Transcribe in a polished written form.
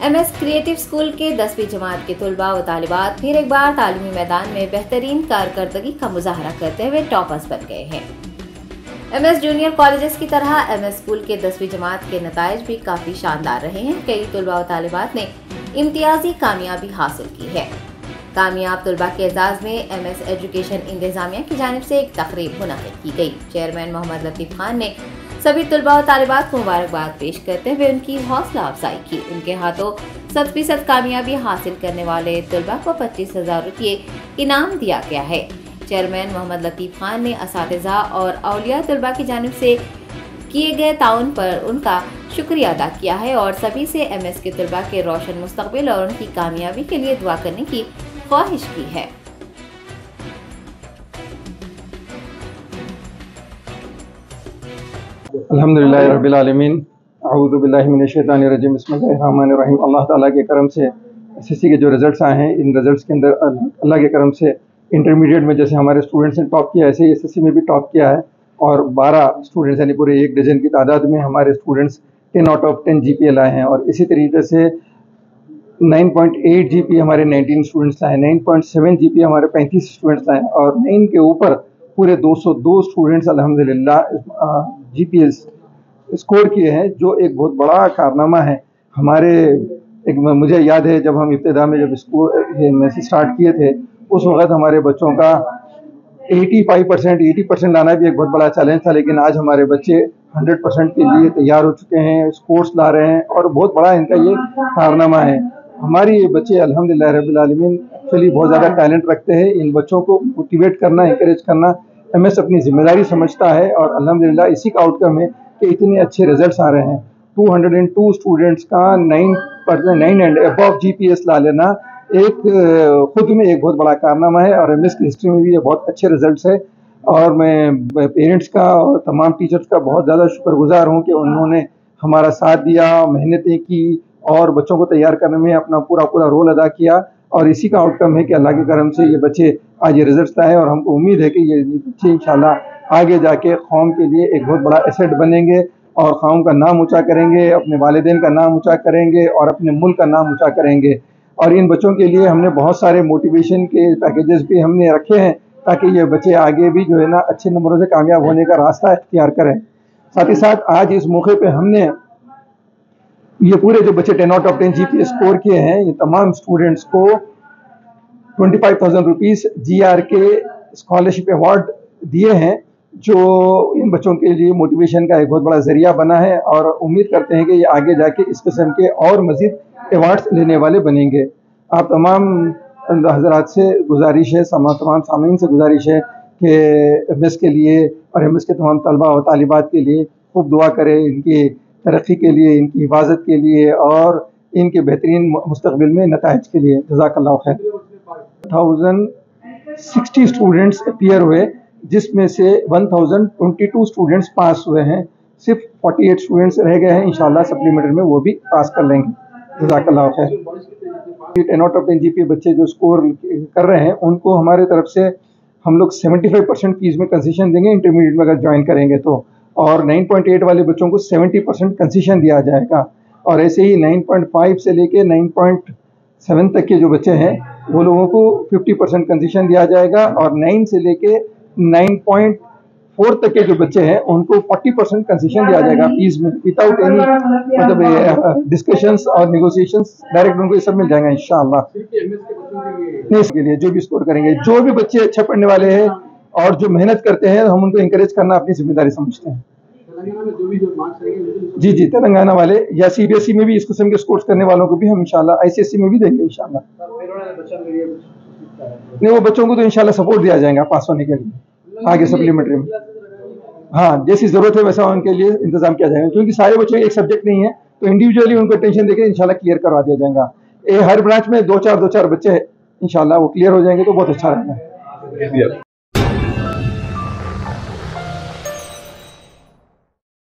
MS creative school के 10वीं जमात के तलबा व तालिबात फिर एक बार तालीमी मैदान में बेहतरीन कारकर्दगी का मुजाहरा करते हुए टॉपर्स बन गए हैं। MS जूनियर कॉलेजेस की तरह MS स्कूल के 10वीं जमात के नताइज भी काफ़ी शानदार रहे हैं। कई तलबा व तालिबात ने इम्तियाजी कामयाबी हासिल की है। कामयाब तलबा के एजाज़ में MS एजुकेशन इंतजामिया की जानिब से एक तकरीब मुनक़िद की गई। चेयरमैन मोहम्मद लतीफ़ खान ने सभी तलबा और तालिबात को मुबारकबाद पेश करते हुए उनकी हौसला अफजाई की। उनके हाथों 100% कामयाबी हासिल करने वाले तलबा को 25,000 रुपये इनाम दिया गया है। चेयरमैन मोहम्मद लतीफ़ खान ने असातिज़ा और औलिया तलबा की जानिब से किए गए ताउन पर उनका शुक्रिया अदा किया है और सभी से MS के तलबा के रोशन मुस्तकबिल और उनकी कामयाबी के लिए दुआ करने की ख्वाहिश की है। अल्हम्दुलिल्लाह रब्बिल आलमीन, अऊज़ु बिल्लाहि मिनश शैतानिर रजीम, बिस्मिल्लाहिर रहमानिर रहीम। अल्लाह ताला के करम से SSC के जो रिज़ल्ट्स आए हैं, इन रिज़ल्ट्स के अंदर अल्लाह के करम से इंटरमीडिएट में जैसे हमारे स्टूडेंट्स ने टॉप किया, ऐसे ही SSC में भी टॉप किया है और 12 स्टूडेंट्स यानी पूरे 1 डज़न की तादाद में हमारे स्टूडेंट्स 10 आउट ऑफ 10 GPA लाए हैं। और इसी तरीके से 9.8 GPA हमारे 19 स्टूडेंट्स लाए, 9.7 GPA हमारे 35 स्टूडेंट्स लाए और 9 के ऊपर पूरे 202 स्टूडेंट्स अल्हम्दुलिल्लाह GPA स्कोर किए हैं, जो एक बहुत बड़ा कारनामा है। मुझे याद है जब हम इब्तिदा में जब स्कूल में स्टार्ट किए थे, उस वक़्त हमारे बच्चों का 80% लाना भी एक बहुत बड़ा चैलेंज था, लेकिन आज हमारे बच्चे 100% के लिए तैयार हो चुके हैं, स्कोर्स ला रहे हैं और बहुत बड़ा इनका ये कारनामा है। हमारे ये बच्चे अल्हम्दुलिल्लाह रब्बिल आलमीन एक्चुअली बहुत ज़्यादा टैलेंट रखते हैं। इन बच्चों को मोटिवेट करना, इंकरेज करना MS अपनी जिम्मेदारी समझता है और अल्हम्दुलिल्लाह इसी का आउटकम है कि इतने अच्छे रिजल्ट्स आ रहे हैं। 202 स्टूडेंट्स का 9 एंड अबव GPA ला लेना खुद में एक बहुत बड़ा कारनामा है और MS की हिस्ट्री में भी ये बहुत अच्छे रिजल्ट्स है। और मैं पेरेंट्स का और तमाम टीचर्स का बहुत ज़्यादा शुक्रगुजार हूँ कि उन्होंने हमारा साथ दिया, मेहनतें की और बच्चों को तैयार करने में अपना पूरा रोल अदा किया और इसी का आउटकम है कि अल्लाह के करम से ये बच्चे आज ये रिजल्ट्स लाए और हमको उम्मीद है कि ये बच्चे इंशाल्लाह आगे जाके कौम के लिए एक बहुत बड़ा एसेट बनेंगे और कौम का नाम ऊंचा करेंगे, अपने वालिदैन का नाम ऊंचा करेंगे और अपने मुल्क का नाम ऊंचा करेंगे। और इन बच्चों के लिए हमने बहुत सारे मोटिवेशन के पैकेजेस भी हमने रखे हैं ताकि ये बच्चे आगे भी जो है ना अच्छे नंबरों से कामयाब होने का रास्ता इख्तियार करें। साथ ही साथ आज इस मौके पे हमने ये पूरे जो बच्चे 10 आउट ऑफ 10 GPA स्कोर किए हैं, ये तमाम स्टूडेंट्स को 25,000 रुपीज़ GRK स्कॉलरशिप अवार्ड दिए हैं, जो इन बच्चों के लिए मोटिवेशन का एक बहुत बड़ा जरिया बना है और उम्मीद करते हैं कि ये आगे जाके इस किस्म के और मज़ीद अवार्ड्स लेने वाले बनेंगे। आप तमाम हज़रात से गुजारिश है, तमाम सामीन से गुजारिश है कि MS के लिए और MS के तमाम तलबा और तालिबात के लिए खूब दुआ करें, इनकी तरक्की के लिए, इनकी हिफाजत के लिए और इनके बेहतरीन मुस्तकबिल में नताइज के लिए। जज़ाकल्लाहु खैर। 1060 स्टूडेंट्स अपीयर हुए, जिसमें से 1022 स्टूडेंट्स पास हुए हैं। सिर्फ 48 स्टूडेंट्स रह गए हैं, इंशाल्लाह सप्लीमेंट्री में वो भी पास कर लेंगे। जज़ाकल्लाहु खैर। 10 आउट ऑफ 10 GPA बच्चे जो स्कोर कर रहे हैं, उनको हमारे तरफ से हम लोग 75% फीस में कंसेशन देंगे इंटरमीडिएट में अगर ज्वाइन करेंगे तो, और 9.8 वाले बच्चों को 70% कंसेशन दिया जाएगा। और ऐसे ही 9.5 से लेके 9.7 तक के जो बच्चे हैं वो लोगों को 50% कंसेशन दिया जाएगा और 9 से लेके 9.4 तक के जो बच्चे हैं उनको 40% कंसेशन दिया जाएगा फीस में, विदाउट एनी मतलब डिस्कशंस और नेगोशिएशंस, डायरेक्ट उनको ये सब मिल जाएगा इंशाअल्लाह। नहीं, इसके लिए जो भी स्कोर करेंगे, जो भी बच्चे अच्छा पढ़ने वाले हैं और जो मेहनत करते हैं, हम उनको इंकरेज करना अपनी जिम्मेदारी समझते हैं। जी, तेलंगाना वाले या CBSE में भी इस किस्म के स्कोर्स करने वालों को भी हम इंशाल्लाह ICSE में भी देंगे इंशाल्लाह। नहीं, वो बच्चों को तो इंशाल्लाह सपोर्ट दिया जाएगा पास होने के लिए आगे सप्लीमेंट्री में। हाँ, जैसी जरूरत है वैसा उनके लिए इंतजाम किया जाएगा, क्योंकि सारे बच्चों एक सब्जेक्ट नहीं है तो इंडिविजुअली उनको टेंशन देकर इंशाल्लाह क्लियर करवा दिया जाएगा। हर ब्रांच में 2-4 बच्चे इंशाल्लाह वो क्लियर हो जाएंगे तो बहुत अच्छा रहेगा।